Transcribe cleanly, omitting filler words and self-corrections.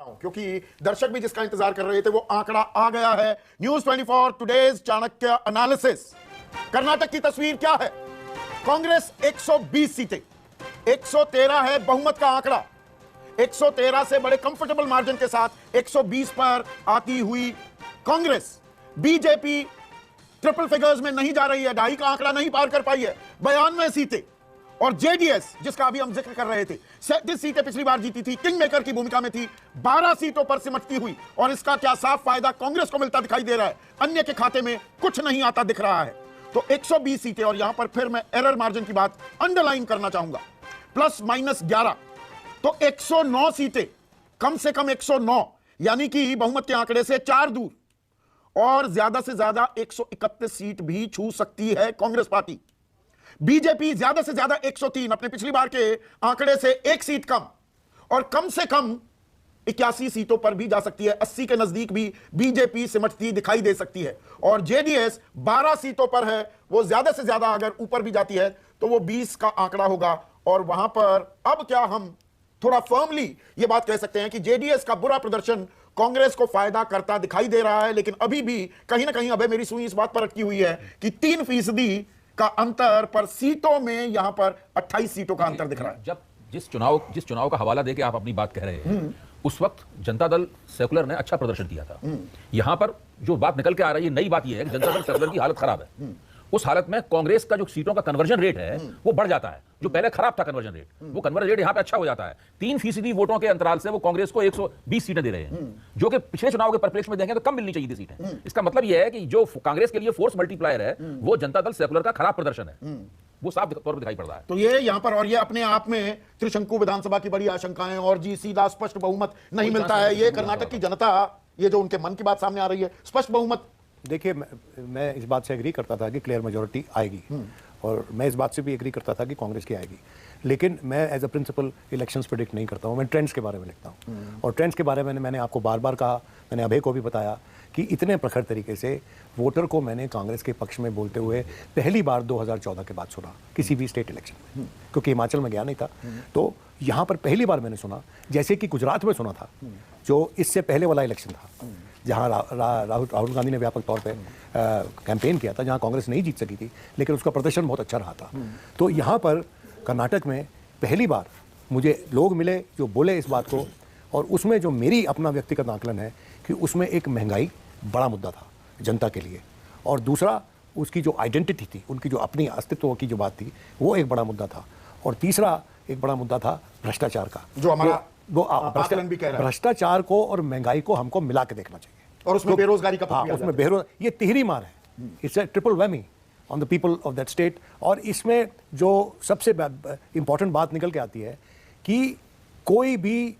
क्योंकि दर्शक भी जिसका इंतजार कर रहे थे वो आंकड़ा आ गया है। News 24 today's Chanakya analysis. Karnataka की तस्वीर क्या है? कांग्रेस 120 सीटें, 113 है बहुमत का आंकड़ा। 113 से बड़े कंफर्टेबल मार्जिन के साथ 120 पर आती हुई कांग्रेस। बीजेपी ट्रिपल फिगर्स में नहीं जा रही है, 2.5 का आंकड़ा नहीं पार कर पाई है, 92 सीटें। और जेडीएस जिसका अभी हम जिक्र कर रहे थे, 37 सीटें पिछली बार जीती थी, किंग मेकर की भूमिका में थी, 12 सीटों पर सिमटती हुई। और इसका क्या साफ फायदा कांग्रेस को मिलता दिखाई दे रहा है, अन्य के खाते में कुछ नहीं आता दिख रहा है। तो 120 सीटें, और यहां पर फिर मैं एरर मार्जिन की बात अंडरलाइन करना चाहूंगा, +-11, तो 109 सीटें, कम से कम 109, यानी कि बहुमत के आंकड़े से 4 दूर। और ज्यादा से ज्यादा 131 सीट भी छू सकती है कांग्रेस पार्टी। बीजेपी ज्यादा से ज्यादा 103, अपने पिछली बार के आंकड़े से 1 सीट कम, और कम से कम 81 सीटों पर भी जा सकती है। 80 के नजदीक भी बीजेपी सिमटती दिखाई दे सकती है। और जेडीएस 12 सीटों पर है, वो ज्यादा से ज्यादा अगर ऊपर भी जाती है तो वो 20 का आंकड़ा होगा। और वहां पर अब क्या हम थोड़ा फर्मली यह बात कह सकते हैं कि जेडीएस का बुरा प्रदर्शन कांग्रेस को फायदा करता दिखाई दे रहा है। लेकिन अभी भी कहीं ना कहीं अबे मेरी सुई इस बात पर अटकी हुई है कि 3% का अंतर पर सीटों में यहां पर 28 सीटों का अंतर दिख रहा है। जब जिस चुनाव का हवाला देके आप अपनी बात कह रहे हैं, उस वक्त जनता दल सेकुलर ने अच्छा प्रदर्शन किया था। यहां पर जो बात निकल के आ रही है, नई बात यह है कि जनता दल सेकुलर की हालत खराब है। उस हालत में कांग्रेस का जो सीटों का कन्वर्जन रेट है वो बढ़ जाता है। जो पहले खराब था कन्वर्जन रेट, वो कन्वर्जन रेट यहां पे अच्छा हो जाता है। 3% वोटों के अंतराल से वो कांग्रेस को 120 सीटें दे रहे हैं, जो कि पिछले चुनाव के परिप्रेक्ष्य में देखें तो कम मिलनी चाहिए थी सीटें। इसका मतलब यह है कि जो कांग्रेस के लिए फोर्स मल्टीप्लायर है वो जनता दल सेकुलर का खराब प्रदर्शन है, वो साफ तौर पर दिखाई पड़ रहा है। तो ये यहां पर, और ये अपने आप में त्रिशंकु विधानसभा की बड़ी आशंकाएं, और जी सीधा स्पष्ट बहुमत नहीं मिलता है। ये कर्नाटक की जनता, ये जो उनके मन की बात सामने आ रही है, स्पष्ट बहुमत। देखिए, मैं इस बात से एग्री करता था कि क्लियर मेजोरिटी आएगी, और मैं इस बात से भी एग्री करता था कि कांग्रेस की आएगी। लेकिन मैं as a principle elections predict नहीं करता हूं, मैं ट्रेंड्स के बारे में लिखता हूं। और ट्रेंड्स के बारे में मैंने आपको बार बार कहा, मैंने अभय को भी बताया कि इतने प्रखर तरीके से वोटर को मैंने कांग्रेस के पक्ष में बोलते हुए पहली बार 2014 के बाद सुना किसी भी स्टेट इलेक्शन में, क्योंकि हिमाचल में गया नहीं था। तो यहाँ पर पहली बार मैंने सुना, जैसे कि गुजरात में सुना था जो इससे पहले वाला इलेक्शन था, जहाँ राहुल गांधी ने व्यापक तौर पे कैंपेन किया था, जहाँ कांग्रेस नहीं जीत सकी थी, लेकिन उसका प्रदर्शन बहुत अच्छा रहा था। तो यहाँ पर कर्नाटक में पहली बार मुझे लोग मिले जो बोले इस बात को, और उसमें जो मेरी अपना व्यक्तिगत आकलन है कि उसमें एक महंगाई बड़ा मुद्दा था जनता के लिए, और दूसरा उसकी जो आइडेंटिटी थी, उनकी जो अपनी अस्तित्व की जो बात थी, वो एक बड़ा मुद्दा था। और तीसरा एक बड़ा मुद्दा था भ्रष्टाचार का, जो हमारा भ्रष्टाचार को और महंगाई को हमको मिला के देखना चाहिए। और उसमें बेरोजगारी का, उसमें ये तिहरी मार है, it's a triple whammy on the people of that state. और इसमें जो सबसे इंपॉर्टेंट बात निकल के आती है कि कोई भी